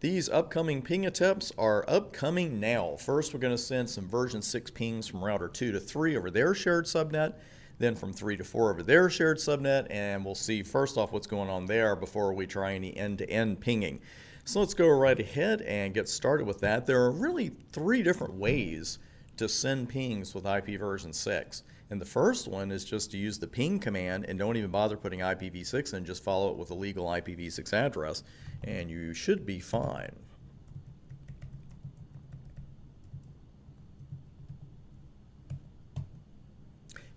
These upcoming ping attempts are upcoming now. First, we're going to send some version 6 pings from router 2 to 3 over their shared subnet, then from 3 to 4 over their shared subnet, and we'll see first off what's going on there before we try any end-to-end pinging. So let's go right ahead and get started with that. There are really 3 different ways to send pings with IP version 6. And the first one is just to use the ping command and don't even bother putting IPv6 in, just follow it with a legal IPv6 address, and you should be fine.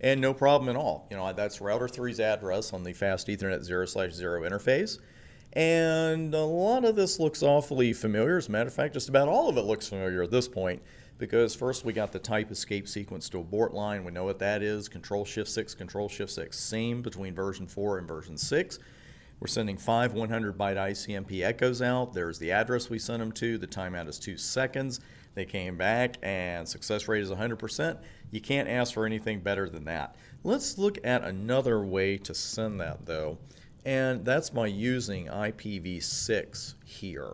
And no problem at all. That's router 3's address on the fast Ethernet 0/0 interface. And a lot of this looks awfully familiar. As a matter of fact, just about all of it looks familiar at this point, because first we got the type escape sequence to abort line. We know what that is. Control-Shift-6, Control-Shift-6. Same between version 4 and version 6. We're sending 5 100-byte ICMP echoes out. There's the address we sent them to. The timeout is 2 seconds. They came back and success rate is 100%. You can't ask for anything better than that. Let's look at another way to send that though, and that's by using IPv6 here.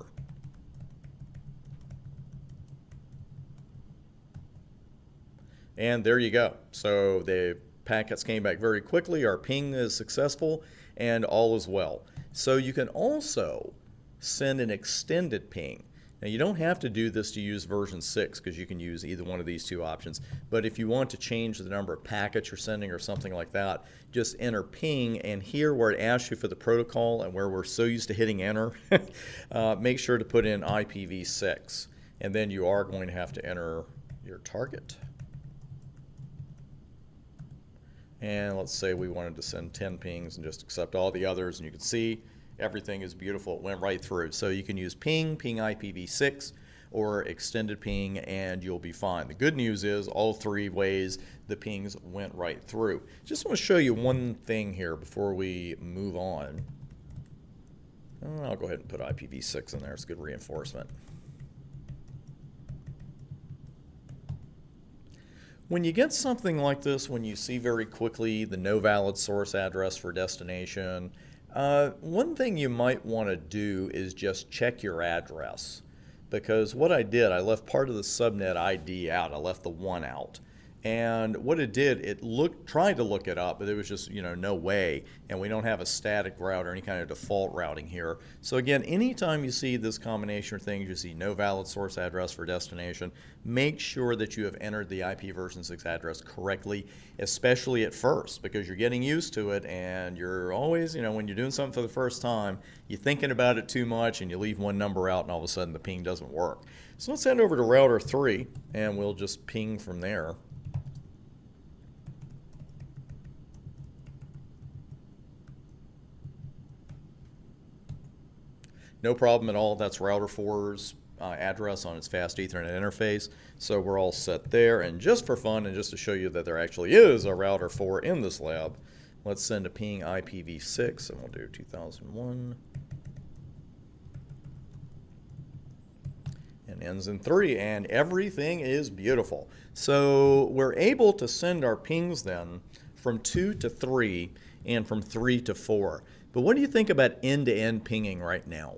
And there you go. So the packets came back very quickly. Our ping is successful and all is well. So you can also send an extended ping. Now you don't have to do this to use version 6 because you can use either one of these 2 options. But if you want to change the number of packets you're sending or something like that, just enter ping, and here where it asks you for the protocol and where we're so used to hitting enter, make sure to put in IPv6. And then you are going to have to enter your target. And let's say we wanted to send 10 pings and just accept all the others, and you can see everything is beautiful. It went right through. So you can use ping IPv6, or extended ping, and you'll be fine. The good news is all 3 ways the pings went right through. Just want to show you one thing here before we move on. I'll go ahead and put IPv6 in there. It's good reinforcement. When you get something like this, when you see very quickly the no valid source address for destination, one thing you might want to do is just check your address. Because what I did, I left part of the subnet ID out. I left the 1 out. And what it did, it tried to look it up, but there was just, no way. And we don't have a static route or any kind of default routing here. So again, anytime you see this combination of things, you see no valid source address for destination, make sure that you have entered the IP version 6 address correctly, especially at first, because you're getting used to it, and you're always, when you're doing something for the first time, you're thinking about it too much and you leave one number out and all of a sudden the ping doesn't work. So let's head over to router 3 and we'll just ping from there. No problem at all. That's router 4's address on its fast Ethernet interface. So we're all set there. And just for fun and just to show you that there actually is a router 4 in this lab, let's send a ping IPv6, and we'll do 2001. And ends in 3, and everything is beautiful. So we're able to send our pings then from 2 to 3 and from 3 to 4. But what do you think about end-to-end pinging right now?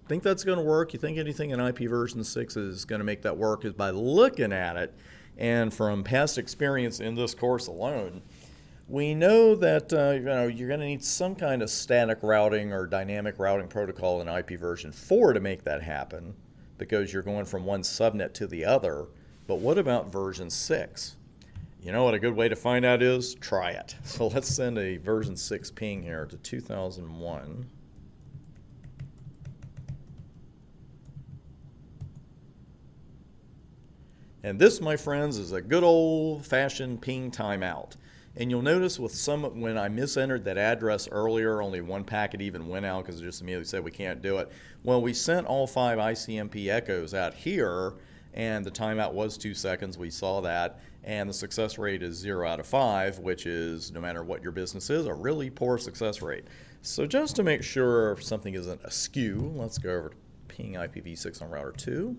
Think that's going to work? You think anything in IP version 6 is going to make that work? Is by looking at it, and from past experience in this course alone, we know that you're going to need some kind of static routing or dynamic routing protocol in IP version 4 to make that happen, because you're going from one subnet to the other. But what about version 6? You know what a good way to find out is? Try it. So let's send a version 6 ping here to 2001. And this, my friends, is a good old-fashioned ping timeout. And you'll notice with when I misentered that address earlier, only 1 packet even went out because it just immediately said we can't do it. Well, we sent all 5 ICMP echoes out here, and the timeout was 2 seconds. We saw that. And the success rate is 0 out of 5, which is, no matter what your business is, a really poor success rate. So just to make sure something isn't askew, let's go over to ping IPv6 on router 2.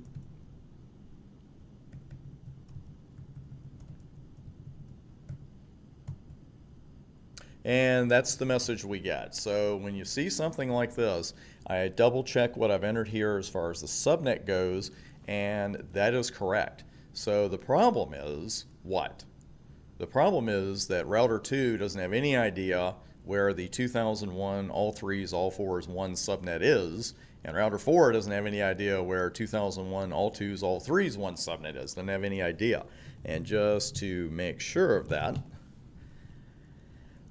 And that's the message we get. So when you see something like this, I double check what I've entered here as far as the subnet goes, and that is correct. So the problem is what? The problem is that router 2 doesn't have any idea where the 2001 all threes, all fours, one subnet is, and router 4 doesn't have any idea where 2001 all twos, all threes, one subnet is. Doesn't have any idea. And just to make sure of that,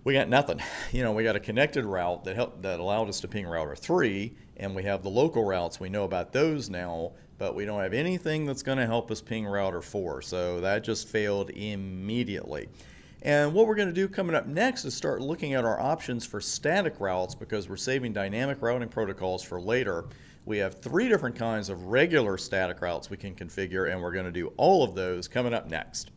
we got nothing. You know, we got a connected route that allowed us to ping router 3, and we have the local routes. We know about those now, but we don't have anything that's going to help us ping router 4. So that just failed immediately. And what we're going to do coming up next is start looking at our options for static routes, because we're saving dynamic routing protocols for later. We have 3 different kinds of regular static routes we can configure, and we're going to do all of those coming up next.